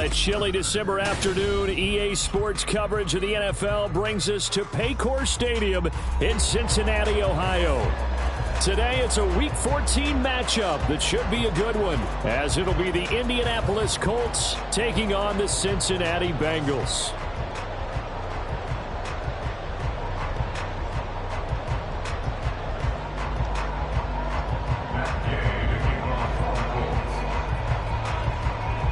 a chilly December afternoon, EA Sports coverage of the NFL brings us to Paycor Stadium in Cincinnati, Ohio. Today, it's a Week 14 matchup that should be a good one, as it'll be the Indianapolis Colts taking on the Cincinnati Bengals.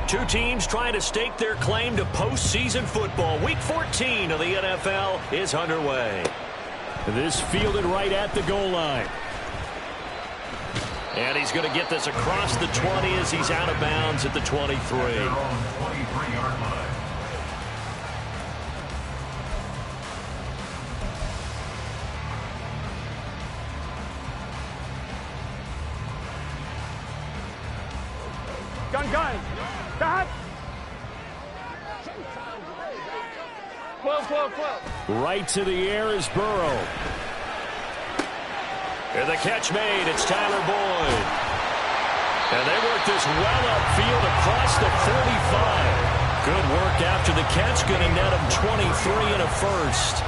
Two teams trying to stake their claim to postseason football. Week 14 of the NFL is underway. This fielded right at the goal line. And he's going to get this across the 20 as he's out of bounds at the 23. Gun. Cut. 12. Right to the air is Burrow. And the catch made. It's Tyler Boyd. And they work this well upfield across the 45. Good work after the catch. Going to net him 23 and a first.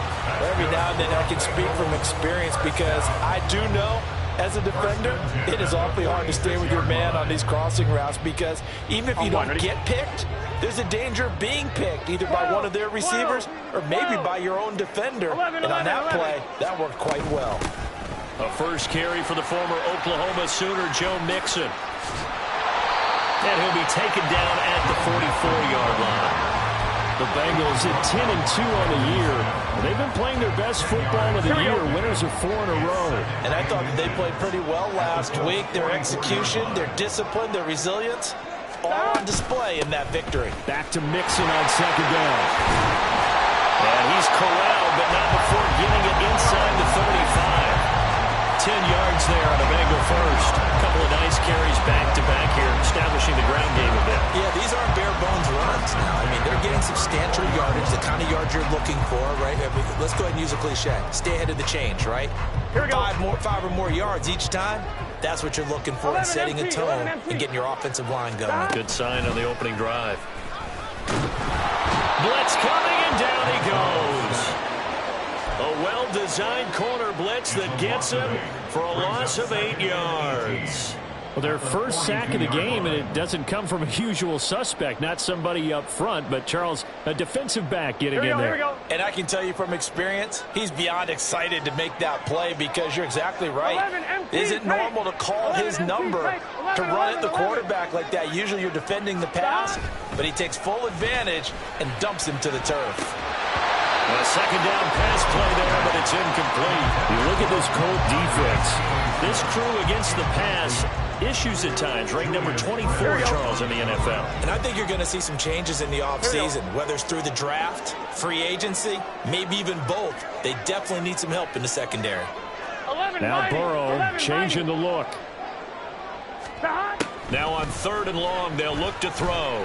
Every now and then I can speak from experience because I do know as a defender, it is awfully hard to stay with your man on these crossing routes because even if you don't get picked, there's a danger of being picked either by one of their receivers or maybe by your own defender. And on that play, that worked quite well. A first carry for the former Oklahoma Sooner, Joe Mixon. And he'll be taken down at the 44-yard line. The Bengals at 10-2 on the year. They've been playing their best football of the year. Winners of 4 in a row. And I thought that they played pretty well last week. Their execution, their discipline, their resilience, all on display in that victory. Back to Mixon on second down. And he's corralled, but not before getting it inside the 35. 10 yards there on a Bengal first. A couple of nice carries back-to-back here, establishing the ground game a bit. Yeah, these aren't bare-bones runs now. I mean, they're getting substantial yardage, the kind of yards you're looking for, right? I mean, let's go ahead and use a cliche. Stay ahead of the change, right? Here we go. Five or more yards each time. That's what you're looking for in setting a tone and getting your offensive line going. Good sign on the opening drive. Blitz coming, and down he goes. A well-designed corner blitz that gets him for a loss of 8 yards. Well, their first sack of the game, and it doesn't come from a usual suspect, not somebody up front, but Charles, a defensive back getting in there. And I can tell you from experience, he's beyond excited to make that play because you're exactly right. It isn't normal to call his number to run at the quarterback like that. Usually you're defending the pass, but he takes full advantage and dumps him to the turf. A second down pass play there, but it's incomplete. You look at this Colt defense. This crew against the pass, issues at times, ranked number 24, Charles, in the NFL. And I think you're going to see some changes in the offseason, whether it's through the draft, free agency, maybe even both. They definitely need some help in the secondary. Now Burrow changing the look. Now on 3rd and long, they'll look to throw.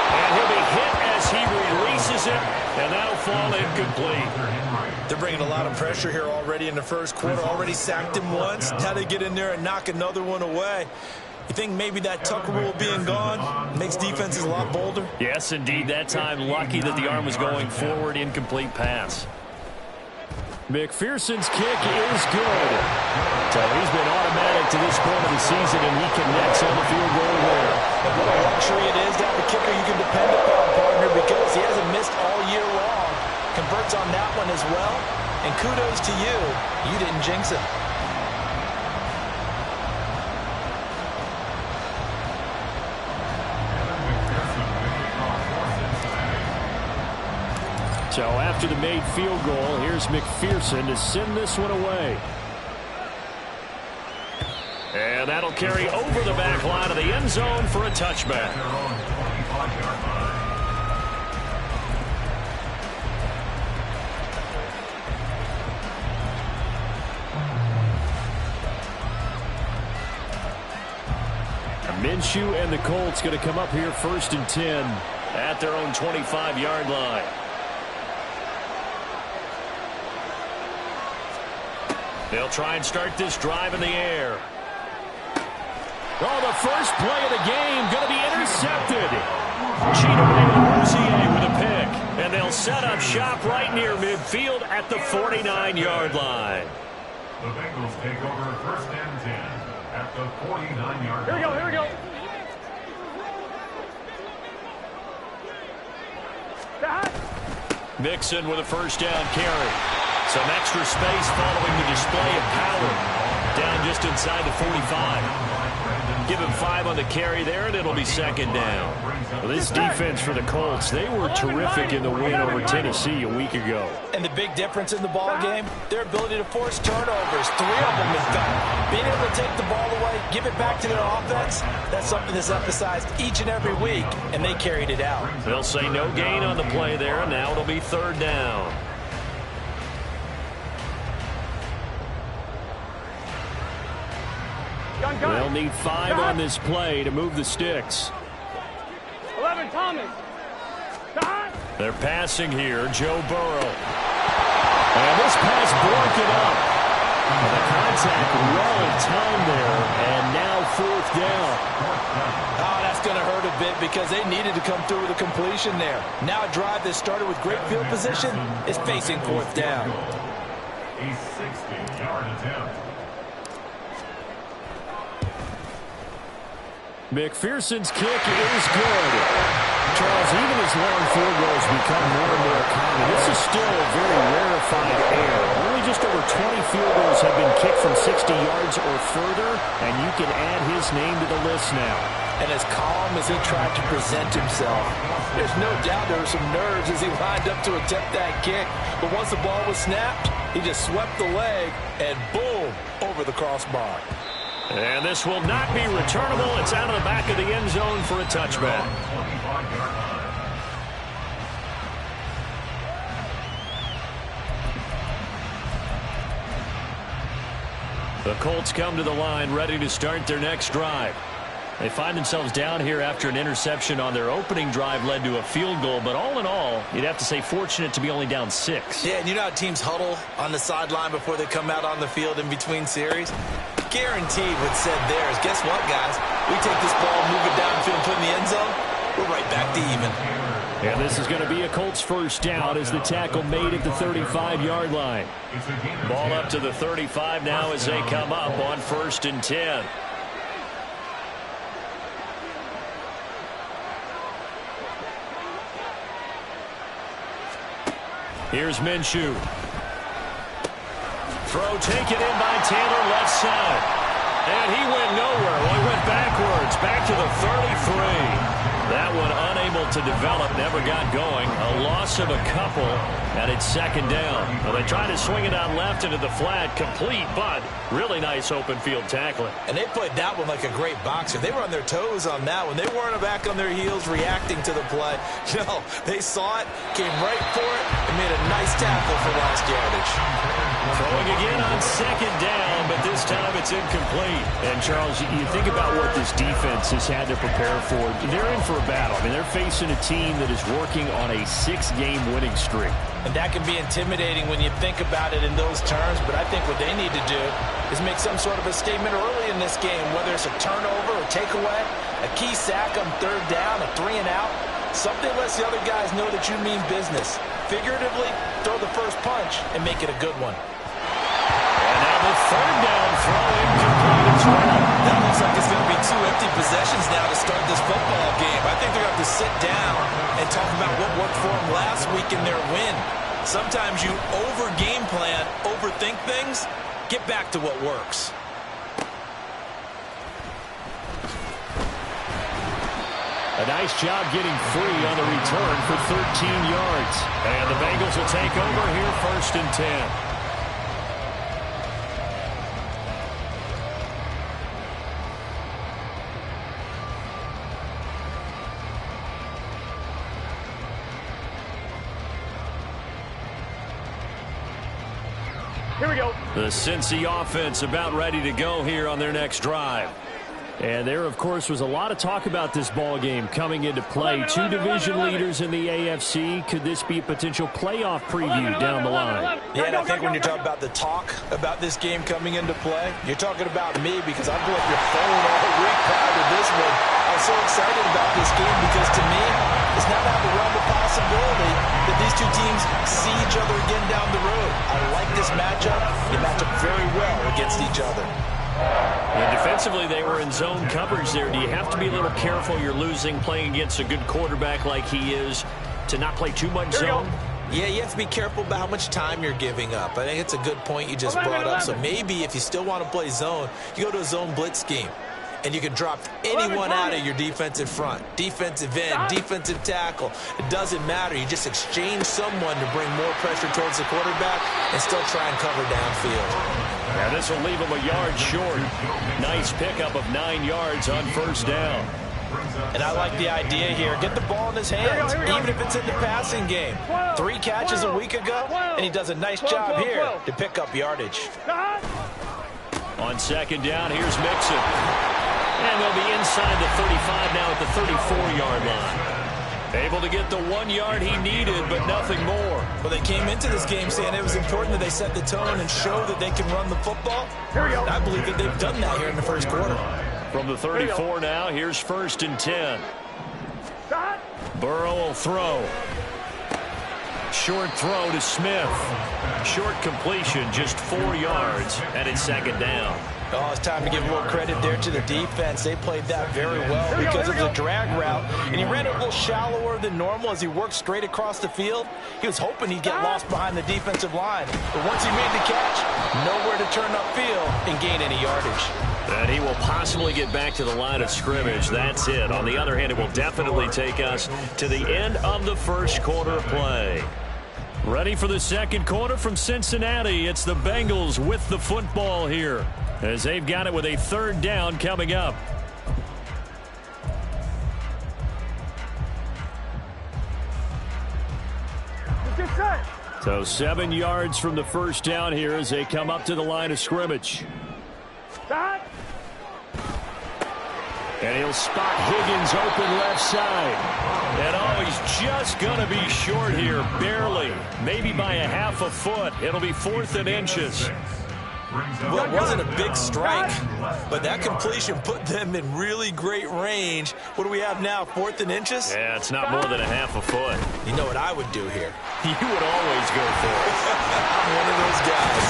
And he'll be hit as he releases it, and that'll fall incomplete. They're bringing a lot of pressure here already in the first quarter. Already sacked him once. Now they get in there and knock another one away. You think maybe that Tucker rule being gone makes defenses a lot bolder? Yes, indeed. That time, lucky that the arm was going forward. Incomplete pass. McPherson's kick is good. So he's been automatic to this point of the season, and he connects on the field goal there. And what a luxury it is to have a kicker you can depend upon, partner, because he hasn't missed all year long. Converts on that one as well. And kudos to you. You didn't jinx him. So after the made field goal, here's McPherson to send this one away. And that'll carry over the back line of the end zone for a touchback. Minshew and the Colts going to come up here 1st and 10 at their own 25-yard line. They'll try and start this drive in the air. Oh, the first play of the game going to be intercepted. Chidobe Awuzie with a pick. And they'll set up shop right near midfield at the 49-yard line. The Bengals take over 1st and 10 at the 49-yard line. Here we go. Mixon with a first down carry. Some extra space following the display of power. Down just inside the 45. Give him 5 on the carry there, and it'll be 2nd down. Well, this defense for the Colts, they were terrific in the win over Tennessee a week ago. And the big difference in the ball game, their ability to force turnovers. 3 of them, in fact. Being able to take the ball away, give it back to their offense, that's something that's emphasized each and every week, and they carried it out. They'll say no gain on the play there, and now it'll be 3rd down. They'll need 5 on this play to move the sticks. 11, Thomas. They're passing here, Joe Burrow. And this pass broken up. The contact well timed there, and now 4th down. Oh, that's going to hurt a bit because they needed to come through with a completion there. Now a drive that started with great field position is facing 4th down. A 60-yard attempt. McPherson's kick is good. Charles, even as long field goals become more and more common, this is still a very rarefied air. Only just over 20 field goals have been kicked from 60 yards or further, and you can add his name to the list now. And as calm as he tried to present himself, there's no doubt there were some nerves as he lined up to attempt that kick. But once the ball was snapped, he just swept the leg, and boom, over the crossbar. And this will not be returnable. It's out of the back of the end zone for a touchback. The Colts come to the line ready to start their next drive. They find themselves down here after an interception on their opening drive led to a field goal. But all in all, you'd have to say fortunate to be only down 6. Yeah, and you know how teams huddle on the sideline before they come out on the field in between series? Guaranteed what's said there is, guess what, guys? We take this ball, move it downfield, and put it in the end zone, we're right back to even. And this is going to be a Colts first down as the tackle made at the 35-yard line. Ball up to the 35 now as they come up on 1st and 10. Here's Minshew. Throw taken in by Taylor left side. And he went nowhere. Well, he went backwards, back to the 33. That one unable to develop, never got going. A loss of a couple, and it's 2nd down. Well, they tried to swing it out left into the flat, complete, but really nice open field tackling. And they played that one like a great boxer. They were on their toes on that one. They weren't back on their heels reacting to the play. No, they saw it, came right for it, and made a nice tackle for last yardage. Throwing again on 2nd down, but this time it's incomplete. And, Charles, you think about what this defense has had to prepare for. They're in for a battle. I mean, they're facing a team that is working on a 6-game winning streak. And that can be intimidating when you think about it in those terms, but I think what they need to do is make some sort of a statement early in this game, whether it's a turnover or takeaway, a key sack on 3rd down, a 3-and-out, something lets the other guys know that you mean business. Figuratively, throw the first punch and make it a good one. And now the 3rd down throw incomplete as well. That looks like it's going to be 2 empty possessions now to start this football game. I think they're going to have to sit down and talk about what worked for them last week in their win. Sometimes you over-game plan, overthink things, get back to what works. A nice job getting free on the return for 13 yards. And the Bengals will take over here 1st and 10. Here we go. The Cincy offense about ready to go here on their next drive. And there, of course, was a lot of talk about this ball game coming into play. 2 division leaders in the AFC. Could this be a potential playoff preview down the line? Yeah, and I think when you're talking about the talk about this game coming into play, you're talking about me because I blew up your phone all week prior to this one. I I'm so excited about this game because to me, it's not out of the realm of possibility that these two teams see each other again down the road. I like this matchup. They match up very well against each other. And defensively, they were in zone coverage there. Do you have to be a little careful you're losing playing against a good quarterback like he is to not play too much zone? Yeah, you have to be careful about how much time you're giving up. I think it's a good point you just brought up. So maybe if you still want to play zone, you go to a zone blitz scheme. And you can drop anyone out of your defensive front, defensive end, defensive tackle. It doesn't matter. You just exchange someone to bring more pressure towards the quarterback and still try and cover downfield. Yeah, this will leave him a yard short. Nice pickup of 9 yards on first down. And I like the idea here. Get the ball in his hands, even if it's in the passing game. 3 catches a week ago, and he does a nice job here to pick up yardage. On second down, here's Mixon. And they'll be inside the 35 now at the 34-yard line. Able to get the 1 yard he needed, but nothing more. Well, they came into this game saying it was important that they set the tone and show that they can run the football. And I believe that they've done that here in the first quarter. From the 34 now, here's 1st and 10. Burrow will throw. Short throw to Smith. Short completion, just 4 yards, and it's second down. Oh, it's time to give a little credit there to the defense. They played that very well because it was a drag route, and he ran it a little shallower than normal as he worked straight across the field. He was hoping he'd get lost behind the defensive line, but once he made the catch, nowhere to turn upfield and gain any yardage. And he will possibly get back to the line of scrimmage. That's it. On the other hand, it will definitely take us to the end of the first quarter of play. Ready for the second quarter from Cincinnati. It's the Bengals with the football here, as they've got it with a 3rd down coming up. So 7 yards from the first down here as they come up to the line of scrimmage. And he'll spot Higgins open left side. And oh, he's just going to be short here, barely. Maybe by a half a foot. It'll be 4th and inches. Well, it wasn't a big strike, but that completion put them in really great range. What do we have now, 4th and inches? Yeah, it's not more than a half a foot. You know what I would do here? You would always go for it. I'm one of those guys.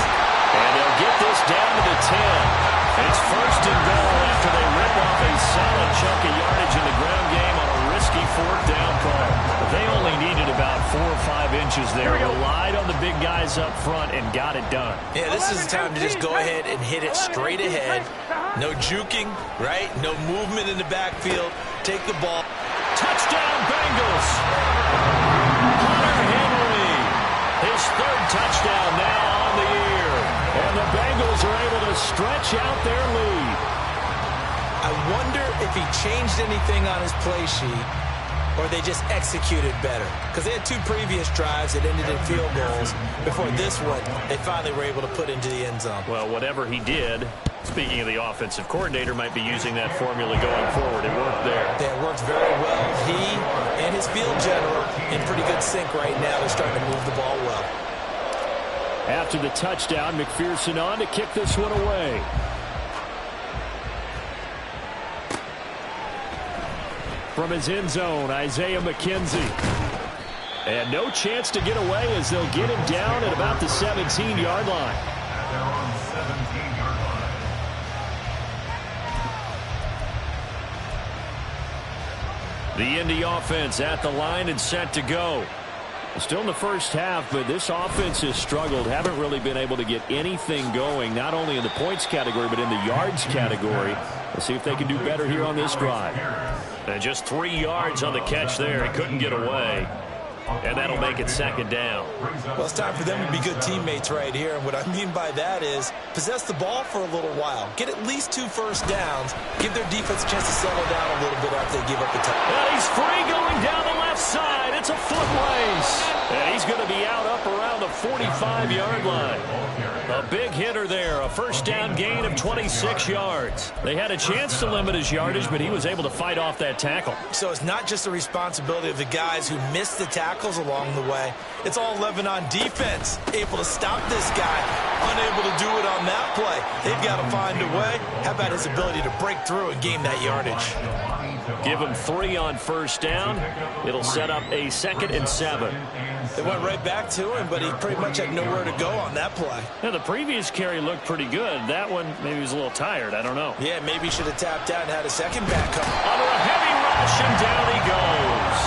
And they'll get this down to the 10. It's 1st and goal after they rip off a solid chunk of yardage in the ground game on a risky 4th down call. But they only needed about 4 or 5 inches there. Relied on the big guys up front and got it done. Yeah, this is the time to just go ahead and hit it straight ahead. No juking, right? No movement in the backfield. Take the ball. Touchdown, Bengals! Hunter Henry, his 3rd touchdown now on the year. And the Bengals are able to stretch out their lead. I wonder if he changed anything on his play sheet or they just executed better. Because they had 2 previous drives that ended in field goals. Before this one, they finally were able to put into the end zone. Well, whatever he did, speaking of the offensive coordinator, might be using that formula going forward. It worked there. Yeah, it worked very well. He and his field general in pretty good sync right now. They're starting to move the ball well. After the touchdown, McPherson on to kick this one away. From his end zone, Isaiah McKenzie. And no chance to get away as they'll get him down at about the 17-yard line. They're on 17-yard line. The Indy offense at the line and set to go. Still in the first half, but this offense has struggled. Haven't really been able to get anything going, not only in the points category, but in the yards category. We'll see if they can do better here on this drive. And just 3 yards on the catch there. He couldn't get away. And that'll make it second down. Well, it's time for them to be good teammates right here. And what I mean by that is possess the ball for a little while. Get at least 2 first downs. Give their defense a chance to settle down a little bit after they give up the touchdown. And he's free going down the left side. It's a foot race. And he's going to be out up around the 45-yard line. A big hitter there. A first down gain of 26 yards. They had a chance to limit his yardage, but he was able to fight off that tackle. So it's not just the responsibility of the guys who missed the tackles along the way. It's all 11 on defense. Able to stop this guy. Unable to do it on that play. They've got to find a way. How about his ability to break through and gain that yardage? Give him 3 on first down. It'll set up a 2nd and 7. They went right back to him, but he pretty much had nowhere to go on that play. Yeah, the previous carry looked pretty good. That one, maybe he was a little tired. I don't know. Yeah, maybe he should have tapped out and had a second back come. Under a heavy rush, and down he goes.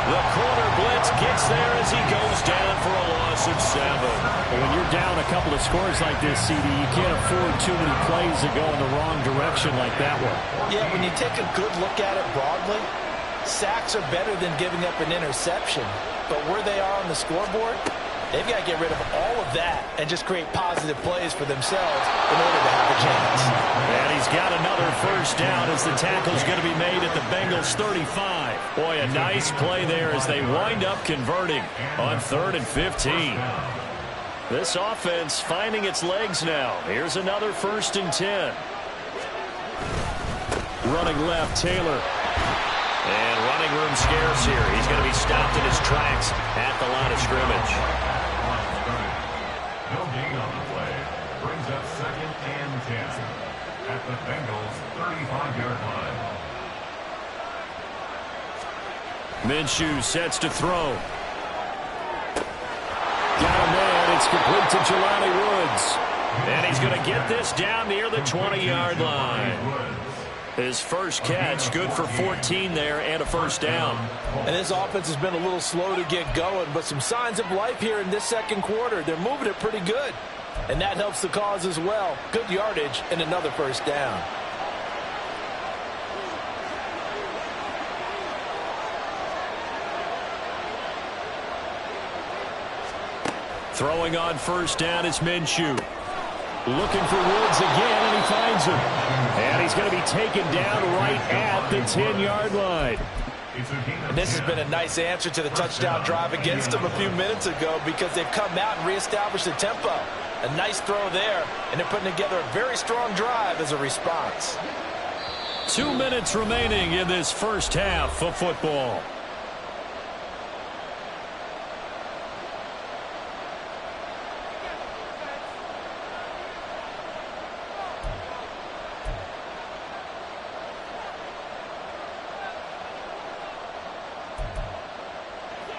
The corner blitz gets there as he goes down for a loss of 7. Well, when you're down a couple of scores like this, CD, you can't afford too many plays that go in the wrong direction like that one. Yeah, when you take a good look at it broadly, sacks are better than giving up an interception. But where they are on the scoreboard, they've got to get rid of all of that and just create positive plays for themselves in order to have a chance. And he's got another first down as the tackle's going to be made at the Bengals 35. Boy, a nice play there as they wind up converting on 3rd and 15. This offense finding its legs now. Here's another 1st and 10. Running left, Taylor. And running room scarce here. He's going to be stopped in his tracks at the line of scrimmage. No gain on the play. Brings up 2nd and 10 at the Bengals 35-yard line. Minshew sets to throw. Got a man. It's complete to Jelani Woods. And he's going to get this down near the 20-yard line. His first catch, good for 14 there and a first down. And his offense has been a little slow to get going, but some signs of life here in this second quarter. They're moving it pretty good, and that helps the cause as well. Good yardage and another first down. Throwing on first down is Minshew. Looking for Woods again, and he finds him. And he's going to be taken down right at the 10-yard line. And this has been a nice answer to the touchdown drive against them a few minutes ago because they've come out and reestablished the tempo. A nice throw there, and they're putting together a very strong drive as a response. 2 minutes remaining in this first half of football.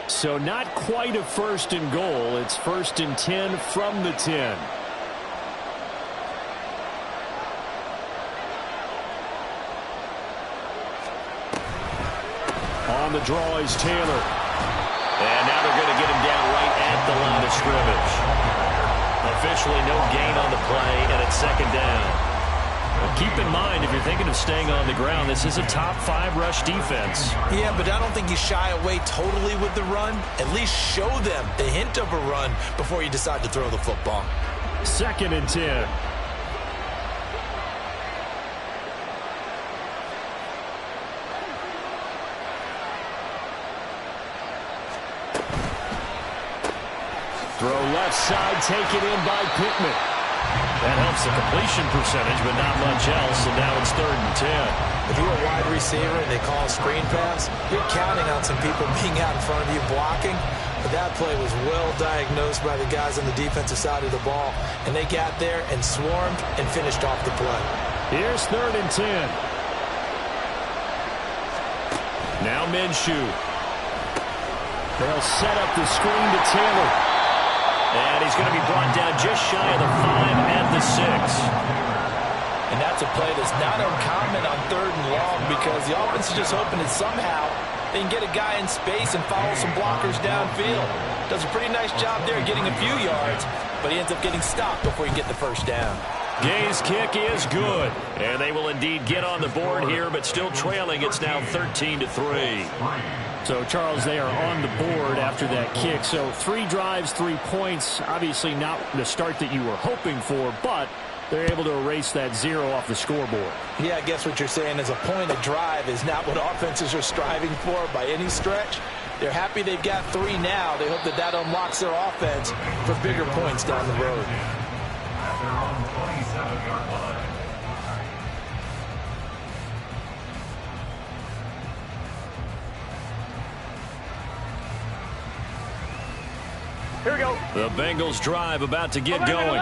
So not quite a 1st and goal. It's 1st and 10 from the 10. On the draw is Taylor. And now they're going to get him down right at the line of scrimmage. Officially no gain on the play, and it's 2nd down. Well, keep in mind, if you're thinking of staying on the ground, this is a top 5 rush defense. Yeah, but I don't think you shy away totally with the run. At least show them the hint of a run before you decide to throw the football. 2nd and 10. Throw left side, taken in by Pittman. That helps the completion percentage, but not much else, and now it's 3rd and 10. If you're a wide receiver and they call a screen pass, you're counting on some people being out in front of you blocking, but that play was well diagnosed by the guys on the defensive side of the ball, and they got there and swarmed and finished off the play. Here's 3rd and 10. Now Minshew. They'll set up the screen to Taylor. And he's going to be brought down just shy of the 5 at the 6. And that's a play that's not uncommon on 3rd and long because the offense is just hoping that somehow they can get a guy in space and follow some blockers downfield. Does a pretty nice job there getting a few yards, but he ends up getting stopped before he can get the first down. Gay's kick is good. And they will indeed get on the board here, but still trailing. It's now 13-3. So, Charles, they are on the board after that kick. So 3 drives, 3 points. Obviously not the start that you were hoping for, but they're able to erase that 0 off the scoreboard. Yeah, I guess what you're saying is a point of drive is not what offenses are striving for by any stretch. They're happy they've got 3 now. They hope that that unlocks their offense for bigger points down the road. At their own 27-yard line. Here we go. The Bengals drive about to get going.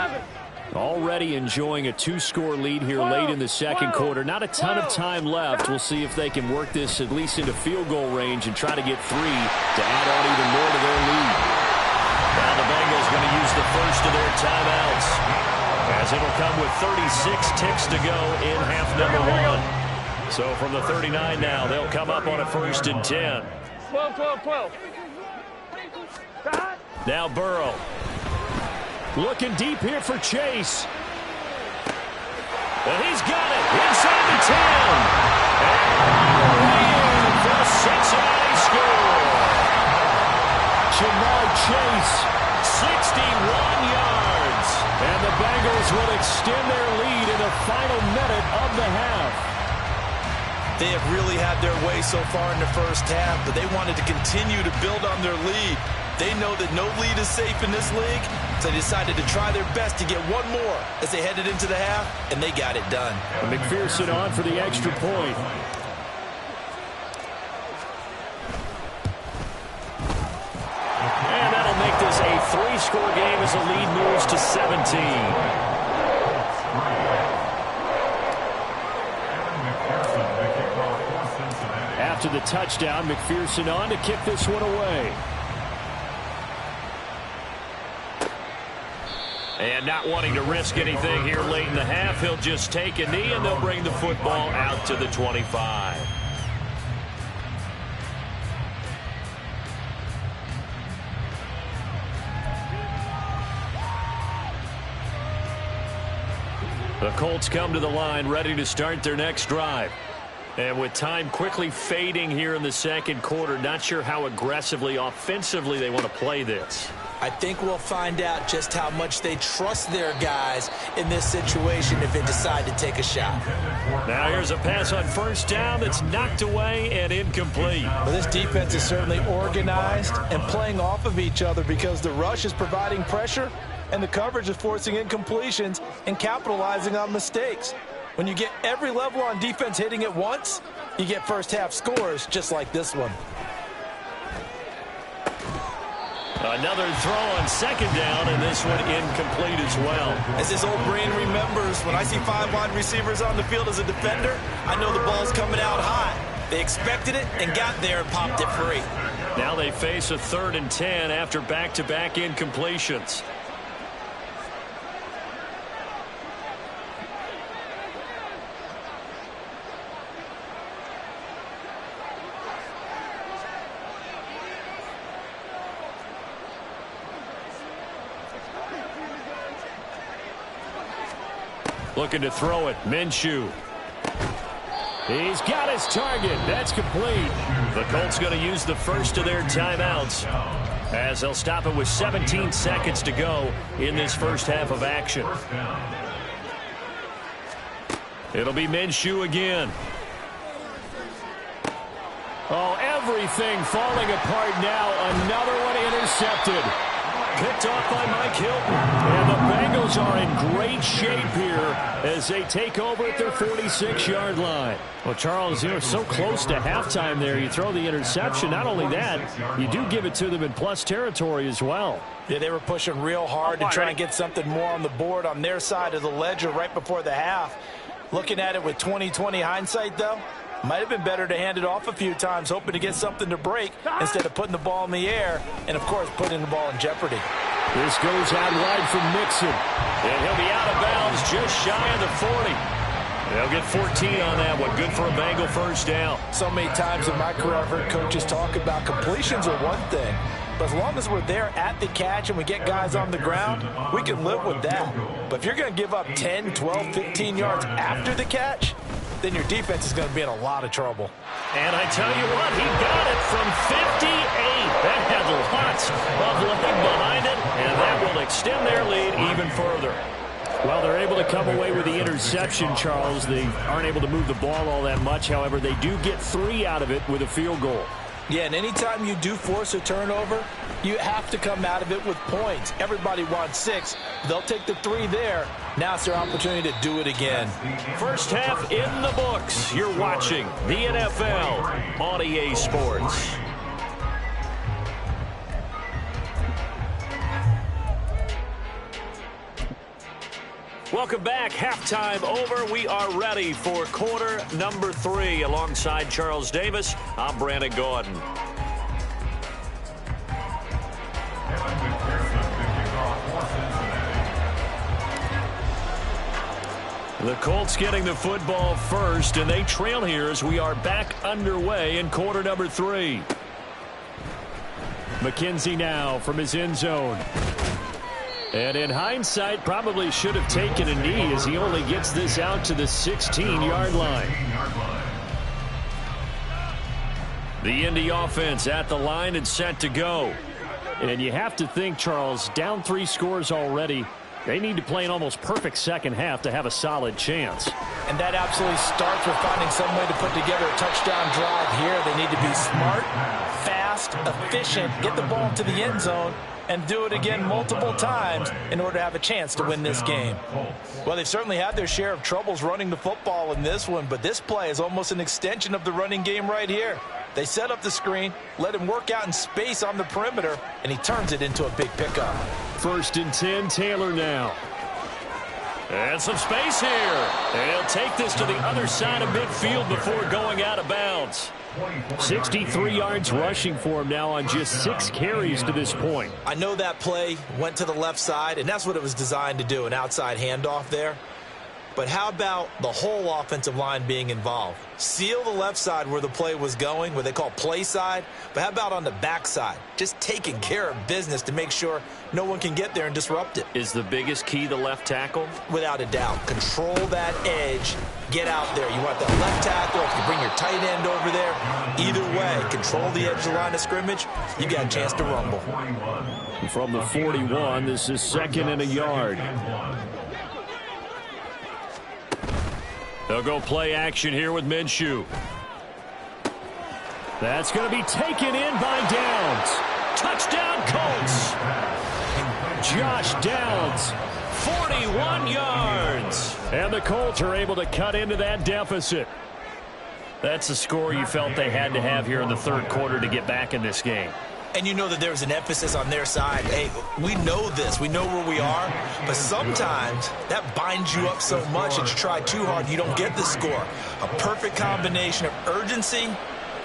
Already enjoying a 2-score lead here late in the second quarter. Not a ton of time left. We'll see if they can work this at least into field goal range and try to get 3 to add on even more to their lead. Now the Bengals going to use the first of their timeouts, as it'll come with 36 ticks to go in half number 1. So from the 39 now, they'll come up on a 1st and 10. 12. Now Burrow. Looking deep here for Chase. And he's got it inside the 10. And the Cincinnati score. Ja'Marr Chase, 61 yards. And the Bengals will extend their lead in the final minute of the half. They have really had their way so far in the first half, but they wanted to continue to build on their lead. They know that no lead is safe in this league, so they decided to try their best to get one more as they headed into the half, and they got it done. McPherson on for the extra point. And that'll make this a 3-score game as the lead moves to 17. After the touchdown, McPherson on to kick this one away. And not wanting to risk anything here late in the half, he'll just take a knee, and they'll bring the football out to the 25. The Colts come to the line, ready to start their next drive. And with time quickly fading here in the second quarter, not sure how aggressively, offensively they want to play this. I think we'll find out just how much they trust their guys in this situation if they decide to take a shot. Now here's a pass on 1st down that's knocked away and incomplete. Well, this defense is certainly organized and playing off of each other because the rush is providing pressure and the coverage is forcing incompletions and capitalizing on mistakes. When you get every level on defense hitting at once, you get first half scores just like this one. Another throw on 2nd down, and this one incomplete as well. As his old brain remembers, when I see 5 wide receivers on the field as a defender, I know the ball's coming out high. They expected it and got there and popped it free. Now they face a 3rd and 10 after back-to-back incompletions. Looking to throw it. Minshew. He's got his target. That's complete. The Colts going to use the first of their timeouts, as they'll stop it with 17 seconds to go in this first half of action. It'll be Minshew again. Oh, everything falling apart now. Another one intercepted. Picked off by Mike Hilton. And the Bengals are in great shape here as they take over at their 46-yard line. Well, Charles, you're so close to halftime there. You throw the interception. Not only that, you do give it to them in plus territory as well. Yeah, they were pushing real hard to try and get something more on the board on their side of the ledger right before the half. Looking at it with 20/20 hindsight, though, might have been better to hand it off a few times, hoping to get something to break instead of putting the ball in the air and, of course, putting the ball in jeopardy. This goes out wide from Mixon. And he'll be out of bounds just shy of the 40. They'll get 14 on that one. Good for a Bengal first down. So many times in my career I've heard coaches talk about completions are one thing, but as long as we're there at the catch and we get guys on the ground, we can live with that. But if you're going to give up 10, 12, 15 yards after the catch, then your defense is going to be in a lot of trouble. And I tell you what, he got it from 58. That had lots of leg behind it, and that will extend their lead even further. Well, they're able to come away with the interception, Charles. They aren't able to move the ball all that much. However, they do get 3 out of it with a field goal. Yeah, and anytime you do force a turnover, you have to come out of it with points. Everybody wants 6. They'll take the 3 there. Now it's their opportunity to do it again. First half in the books. You're watching the NFL on EA Sports. Welcome back. Halftime over. We are ready for quarter number 3. Alongside Charles Davis, I'm Brandon Gordon. The Colts getting the football first, and they trail here as we are back underway in quarter number 3. McKenzie now from his end zone. And in hindsight, probably should have taken a knee as he only gets this out to the 16-yard line. The Indy offense at the line and set to go. And you have to think, Charles, down 3 scores already. They need to play an almost perfect second half to have a solid chance. And that absolutely starts with finding some way to put together a touchdown drive here. They need to be smart, fast, efficient, get the ball to the end zone, and do it again multiple times in order to have a chance to win this game. Well, they've certainly had their share of troubles running the football in this one, but this play is almost an extension of the running game right here. They set up the screen, let him work out in space on the perimeter, and he turns it into a big pickup. 1st and 10, Taylor now. And some space here. They'll take this to the other side of midfield before going out of bounds. 63 yards rushing for him now on just 6 carries to this point. I know that play went to the left side, and that's what it was designed to do, an outside handoff there. But how about the whole offensive line being involved? Seal the left side where the play was going, what they call play side. But how about on the back side? Just taking care of business to make sure no one can get there and disrupt it. Is the biggest key the left tackle? Without a doubt. Control that edge. Get out there. You want that left tackle. If you bring your tight end over there, either way, control the edge of the line of scrimmage. You got a chance to rumble. From the 41, this is 2nd and a yard. They'll go play action here with Minshew. That's going to be taken in by Downs. Touchdown, Colts. Josh Downs, 41 yards. And the Colts are able to cut into that deficit. That's the score you felt they had to have here in the 3rd quarter to get back in this game. And you know that there's an emphasis on their side. Hey, we know this. We know where we are. But sometimes that binds you up so much that you try too hard, you don't get the score. A perfect combination of urgency,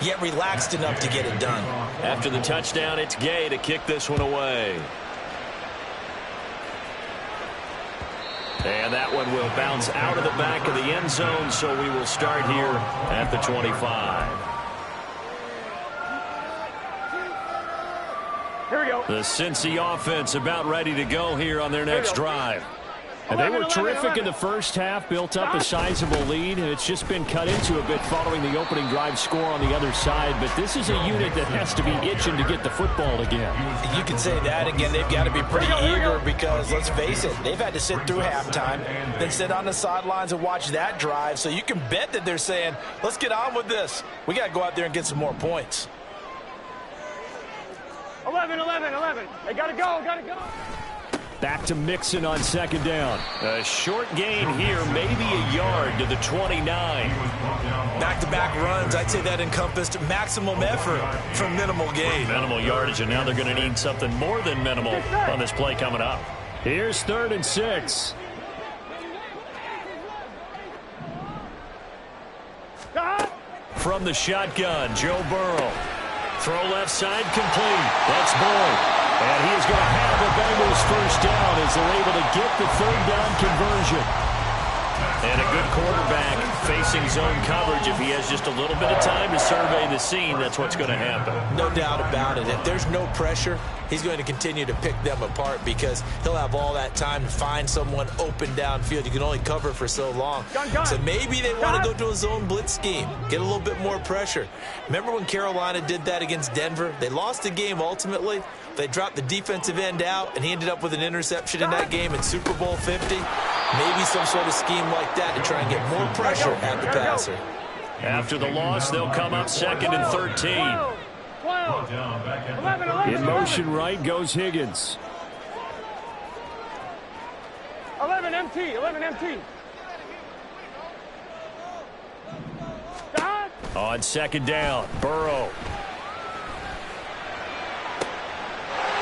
yet relaxed enough to get it done. After the touchdown, it's Gay to kick this one away. And that one will bounce out of the back of the end zone, so we will start here at the 25. Here we go. The Cincy offense about ready to go here on their next drive. And they were terrific in the first half, built up a sizable lead, and it's just been cut into a bit following the opening drive score on the other side. But this is a unit that has to be itching to get the football again. You can say that again. They've got to be pretty eager because, let's face it, they've had to sit through halftime, then sit on the sidelines and watch that drive. So you can bet that they're saying, let's get on with this. We got to go out there and get some more points. 11. They got to go. Back to Mixon on 2nd down. A short gain here, maybe a yard to the 29. Back-to-back runs, I'd say that encompassed maximum effort for minimal gain. Minimal yardage, and now they're going to need something more than minimal on this play coming up. Here's 3rd and 6. From the shotgun, Joe Burrow. Throw left side complete. That's Boyd. And he is going to have the Bengals first down as they're able to get the 3rd down conversion. And a good quarterback facing zone coverage. If he has just a little bit of time to survey the scene, that's what's going to happen. No doubt about it. If there's no pressure, he's going to continue to pick them apart because he'll have all that time to find someone open downfield. You can only cover for so long. So maybe they want to go to a zone blitz scheme, get a little bit more pressure. Remember when Carolina did that against Denver? They lost the game ultimately. They dropped the defensive end out, and he ended up with an interception in that game in Super Bowl 50. Maybe some sort of scheme like that to try and get more pressure at the passer. After the loss, they'll come up 2nd and 13. In motion right goes Higgins. 11 MT. On 2nd down, Burrow.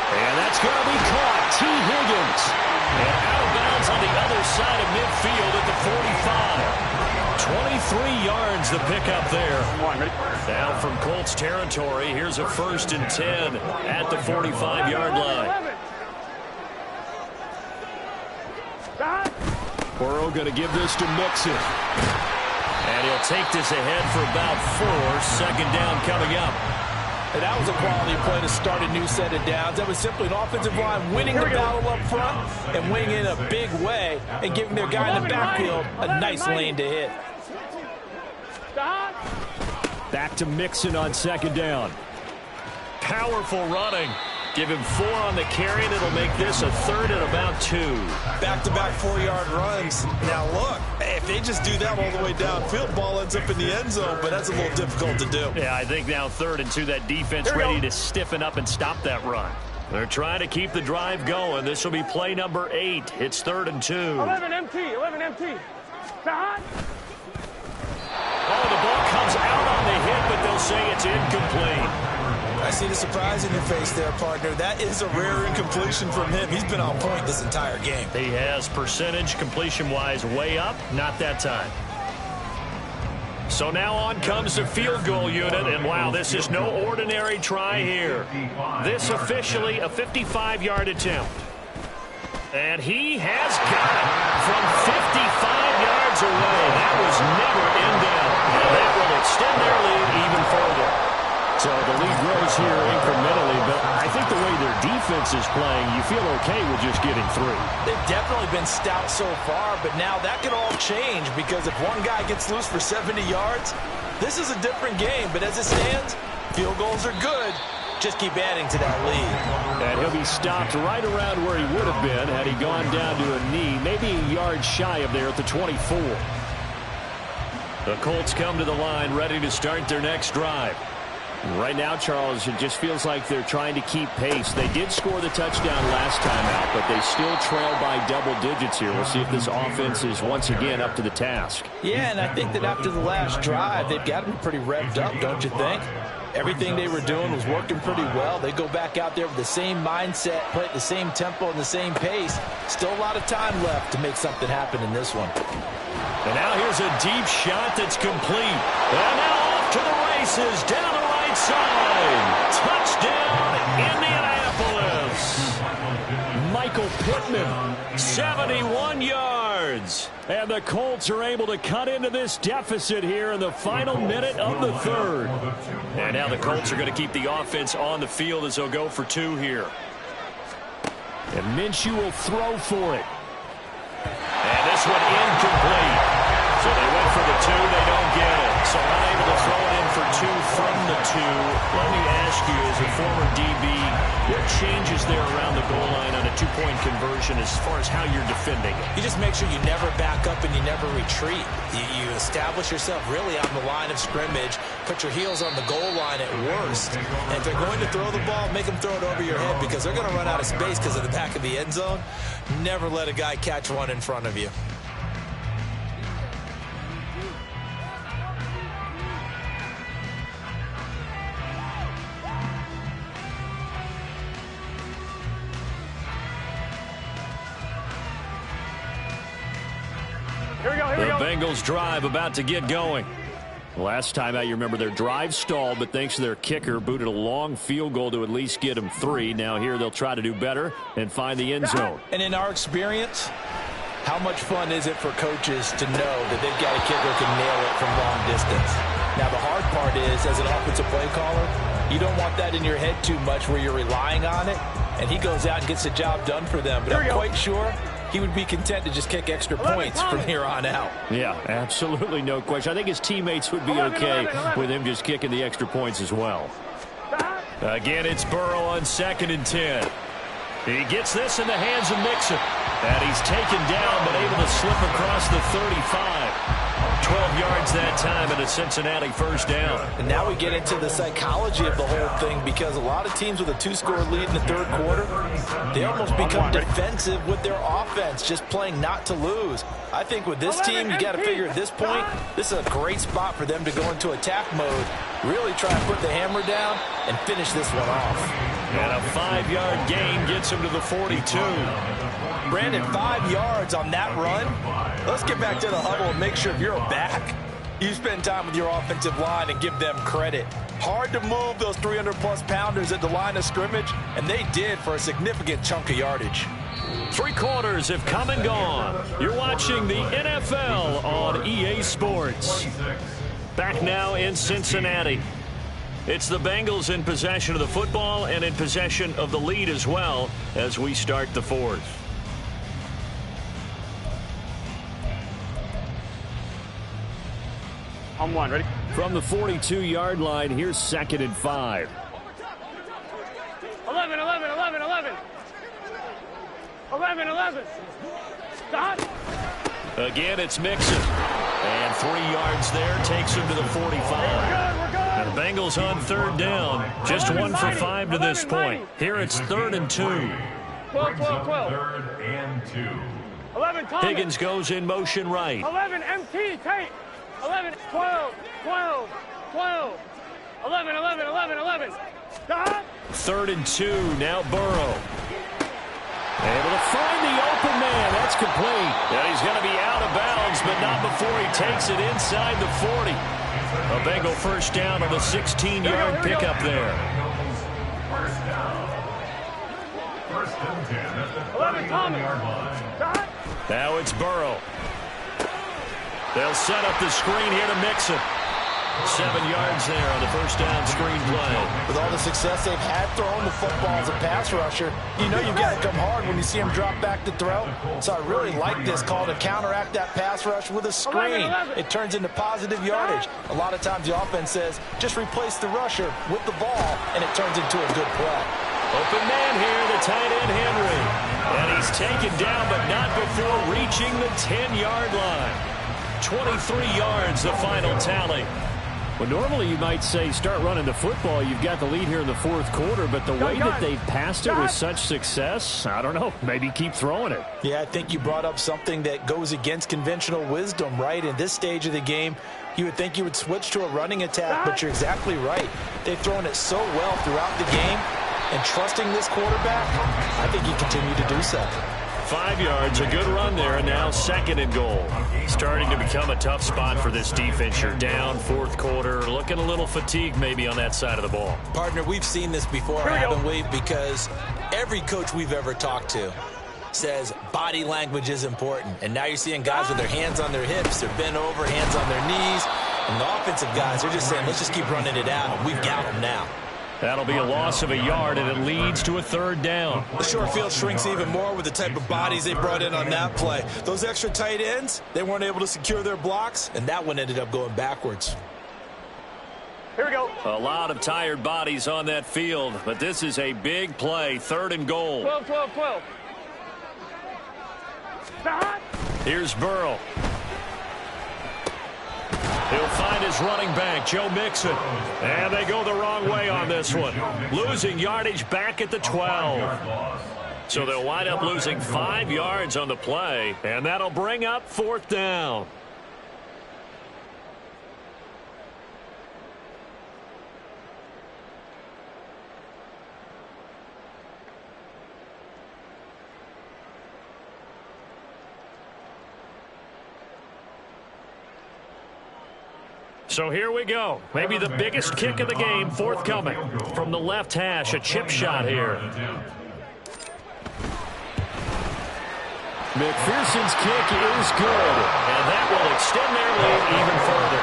And that's going to be caught. T. Higgins. And out of bounds on the other side of midfield at the 45. 23 yards the pickup there. Now from Colts territory, here's a 1st and 10 at the 45-yard line. Burrow going to give this to Mixon. And he'll take this ahead for about 4. 2nd down coming up. And that was a quality play to start a new set of downs. That was simply an offensive line winning the battle up front and winning in a big way and giving their guy in the backfield a nice lane to hit. Back to Mixon on 2nd down. Powerful running. Give him 4 on the carry, and it'll make this a 3rd and about 2. Back-to-back 4-yard runs. Now, look, if they just do that all the way downfield, ball ends up in the end zone, but that's a little difficult to do. Yeah, I think now 3rd and 2, that defense ready to stiffen up and stop that run. They're trying to keep the drive going. This will be play number 8. It's 3rd and 2. 11 MT, 11 MT. Oh, the ball comes out on the hit, but they'll say it's incomplete. I see the surprise in your face there, partner. That is a rare incompletion from him. He's been on point this entire game. He has percentage completion-wise way up. Not that time. So now on comes the field goal unit, and wow, this is no ordinary try here. This officially a 55-yard attempt. And he has got it from 55 yards away. That was never in doubt. And that will extend their lead even further. So the lead grows here incrementally, but I think the way their defense is playing, you feel okay with just getting 3. They've definitely been stout so far, but now that could all change because if one guy gets loose for 70 yards, this is a different game. But as it stands, field goals are good. Just keep adding to that lead. And he'll be stopped right around where he would have been had he gone down to a knee, maybe a yard shy of there at the 24. The Colts come to the line ready to start their next drive. Right now, Charles, it just feels like they're trying to keep pace. They did score the touchdown last time out, but they still trail by double digits here. We'll see if this offense is once again up to the task. Yeah, and I think that after the last drive, they've got to be pretty revved up, don't you think? Everything they were doing was working pretty well. They go back out there with the same mindset, play at the same tempo and the same pace. Still a lot of time left to make something happen in this one. And now here's a deep shot that's complete. And now off to the races, down the right side. Touchdown, Indianapolis. Michael Pittman, 71 yards. And the Colts are able to cut into this deficit here in the final minute of the 3rd. And now the Colts are going to keep the offense on the field as they'll go for 2 here. And Minshew will throw for it. And this one incomplete. So they went for the 2, they don't get it. So unable to throw it in for 2 from the 2. Let me ask you, as a former DB, what changes there around the goal line on a 2-point conversion as far as how you're defending it? You just make sure you never back up and you never retreat. You establish yourself really on the line of scrimmage, put your heels on the goal line at worst. And if they're going to throw the ball, make them throw it over your head because they're going to run out of space because of the back of the end zone. Never let a guy catch one in front of you. The Bengals drive about to get going. Last time out, you remember their drive stalled, but thanks to their kicker, booted a long field goal to at least get them 3. Now here they'll try to do better and find the end zone. And in our experience, how much fun is it for coaches to know that they've got a kicker who can nail it from long distance? Now the hard part is, as an offensive play caller, you don't want that in your head too much where you're relying on it, and he goes out and gets the job done for them. But I'm quite sure he would be content to just kick extra points from here on out. Yeah, absolutely no question. I think his teammates would be okay with him just kicking the extra points as well. Again, it's Burrow on 2nd and 10. He gets this in the hands of Mixon. And he's taken down, but able to slip across the 35. 12 yards that time and a Cincinnati 1st down. And now we get into the psychology of the whole thing because a lot of teams with a 2-score lead in the 3rd quarter, they almost become defensive with their offense, just playing not to lose. I think with this team, you got to figure at this point, this is a great spot for them to go into attack mode, really try and put the hammer down and finish this one off. And a 5-yard gain gets him to the 42. Brandon, 5 yards on that run. Let's get back to the huddle and make sure if you're a back, you spend time with your offensive line and give them credit. Hard to move those 300-plus pounders at the line of scrimmage, and they did for a significant chunk of yardage. 3 quarters have come and gone. You're watching the NFL on EA Sports. Back now in Cincinnati. It's the Bengals in possession of the football and in possession of the lead as well as we start the 4th. On 1, ready? From the 42-yard line, here's 2nd and 5. 11, 11, 11, 11. 11, 11. Stop. Again, it's Mixon. And 3 yards there takes him to the 45. We're good. And the Bengals on 3rd down. Just 1 for 5 to this point. Here it's 3rd and 2. 12, 12, 12. 3rd and 2. 11, Thomas. Higgins goes in motion right. 11, MT, tight. 11, 12, 12, 12. 11, 11, 11, 11. Stop. 3rd and 2. Now Burrow. Able to find the open man. That's complete. And he's going to be out of bounds, but not before he takes it inside the 40. A Bengal first down on the 16-yard pickup there. First down. 1st and 10 at the 11, Thomas. 30-yard line. Stop. Now it's Burrow. They'll set up the screen here to Mixon. 7 yards there on the first down screen play. With all the success they've had throwing the football as a pass rusher, you know you've got to come hard when you see him drop back to throw. So I really like this call to counteract that pass rush with a screen. It turns into positive yardage. A lot of times the offense says, just replace the rusher with the ball, and it turns into a good play. Open man here, the tight end Henry. And he's taken down, but not before reaching the 10-yard line. 23 yards, the final tally. Well, normally you might say start running the football. You've got the lead here in the 4th quarter, but the way that they've passed it with such success, I don't know, maybe keep throwing it. Yeah, I think you brought up something that goes against conventional wisdom, right? In this stage of the game, you would think you would switch to a running attack, but you're exactly right. They've thrown it so well throughout the game, and trusting this quarterback, I think you continue to do so. 5 yards, a good run there, and now 2nd and goal. Starting to become a tough spot for this defense. You're down 4th quarter, looking a little fatigued maybe on that side of the ball. Partner, we've seen this before, haven't we? Because every coach we've ever talked to says body language is important. And now you're seeing guys with their hands on their hips, they're bent over, hands on their knees. And the offensive guys are just saying, let's just keep running it out. We've got them now. That'll be a loss of a yard, and it leads to a 3rd down. The short field shrinks even more with the type of bodies they brought in on that play. Those extra tight ends, they weren't able to secure their blocks, and that one ended up going backwards. Here we go. A lot of tired bodies on that field, but this is a big play, 3rd and goal. 12, 12, 12. Stop. Here's Burrow. He'll find his running back, Joe Mixon. And they go the wrong way on this one. Losing yardage back at the 12. So they'll wind up losing 5 yards on the play, and that'll bring up 4th down. So here we go. Maybe the biggest kick of the game forthcoming. From the left hash, a chip shot here. McPherson's kick is good, and that will extend their lead even further.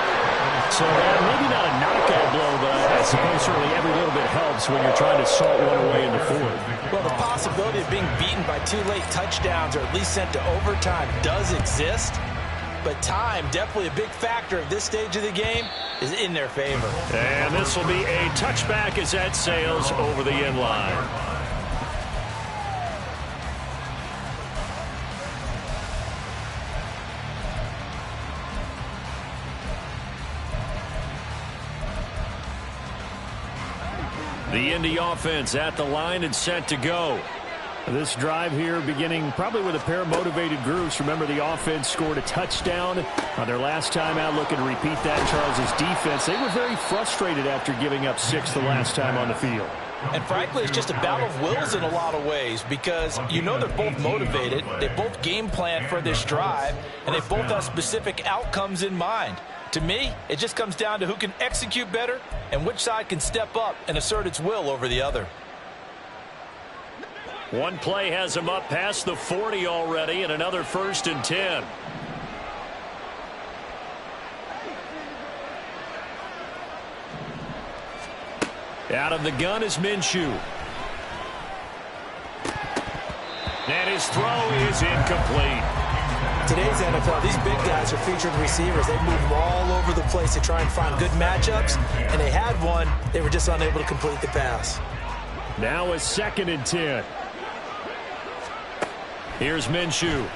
So maybe not a knockout blow, but I suppose certainly every little bit helps when you're trying to salt one away in the 4th. Well, the possibility of being beaten by 2 late touchdowns or at least sent to overtime does exist. But time, definitely a big factor at this stage of the game, is in their favor. And this will be a touchback as that sails over the end line. The Indy offense at the line and set to go. This drive here beginning probably with a pair of motivated groups. Remember, the offense scored a touchdown on their last time out, looking to repeat that. Charles' defense, they were very frustrated after giving up 6 the last time on the field. And frankly, it's just a battle of wills in a lot of ways because you know they're both motivated, they both game plan for this drive, and they both have specific outcomes in mind. To me, it just comes down to who can execute better and which side can step up and assert its will over the other. One play has him up past the 40 already, and another 1st and 10. Out of the gun is Minshew. And his throw is incomplete. Today's NFL, these big guys are featured receivers. They move all over the place to try and find good matchups, and they had one. They were just unable to complete the pass. Now a 2nd and 10. Here's Minshew.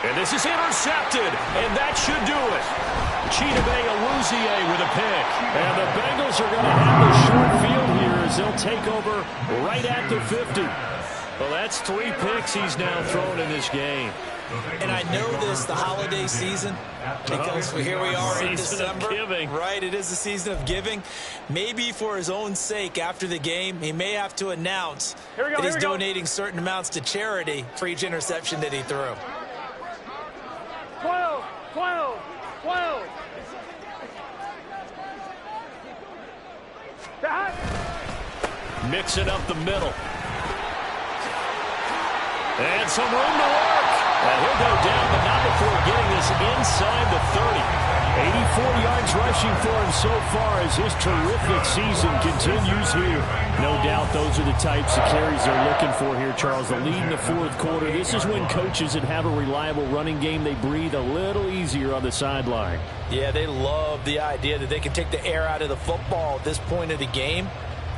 And this is intercepted, and that should do it. Chidobe Awuzie with a pick. And the Bengals are going to have the short field here as they'll take over right at the 50. Well, that's 3 picks he's now thrown in this game. And I know this, the holiday season, because here we are in December. Right, it is the season of giving. Maybe for his own sake after the game, he may have to announce that he's donating certain amounts to charity for each interception that he threw. 12, 12, 12. Mix it up the middle. And some room to work. And he'll go down, but not before getting this inside the 30. 84 yards rushing for him so far as his terrific season continues here. No doubt those are the types of carries they're looking for here, Charles. The lead in the 4th quarter. This is when coaches that have a reliable running game, they breathe a little easier on the sideline. Yeah, they love the idea that they can take the air out of the football at this point of the game.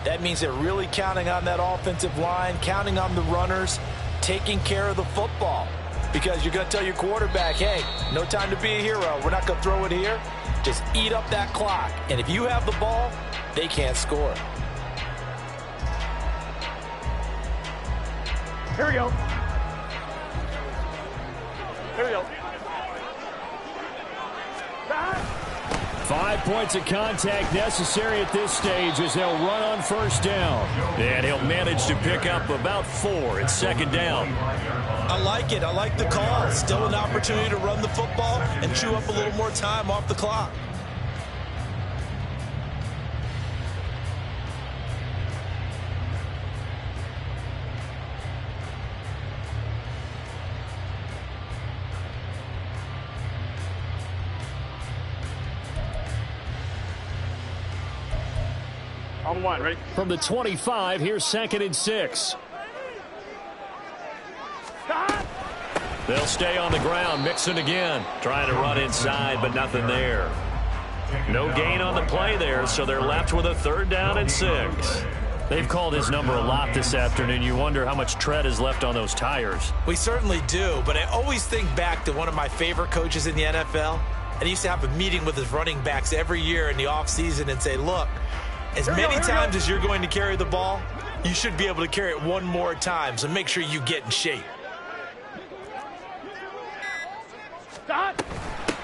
That means they're really counting on that offensive line, counting on the runners, taking care of the football. Because you're going to tell your quarterback, hey, no time to be a hero. We're not going to throw it here. Just eat up that clock. And if you have the ball, they can't score. Here we go. Here we go. 5 points of contact necessary at this stage as they'll run on 1st down. And he'll manage to pick up about 4 at 2nd down. I like it. I like the call. Still an opportunity to run the football and chew up a little more time off the clock. On 1, ready? From the 25, here's 2nd and 6. They'll stay on the ground, Mixon again. Trying to run inside, but nothing there. No gain on the play there, so they're left with a 3rd down and 6. They've called his number a lot this afternoon. You wonder how much tread is left on those tires. We certainly do, but I always think back to one of my favorite coaches in the NFL. And he used to have a meeting with his running backs every year in the offseason and say, look, as many times as you're going to carry the ball, you should be able to carry it one more time, so make sure you get in shape.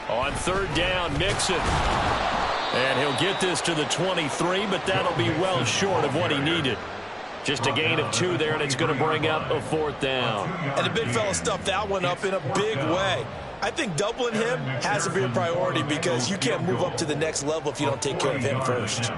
On 3rd down, Mixon. And he'll get this to the 23, but that'll be well short of what he needed. Just a gain of 2 there, and it's going to bring up a 4th down. And the big fella stuffed that one up in a big way. I think doubling him has to be a priority because you can't move up to the next level if you don't take care of him first.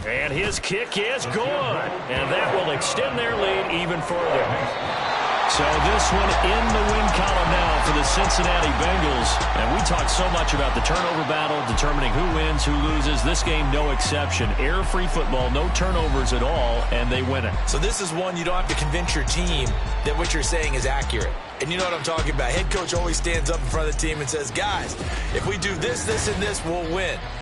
And his kick is good. And that will extend their lead even further. So this one in the win column now for the Cincinnati Bengals. And we talk so much about the turnover battle, determining who wins, who loses. This game, no exception. Error-free football, no turnovers at all, and they win it. So this is one you don't have to convince your team that what you're saying is accurate. And you know what I'm talking about. Head coach always stands up in front of the team and says, guys, if we do this, this, and this, we'll win.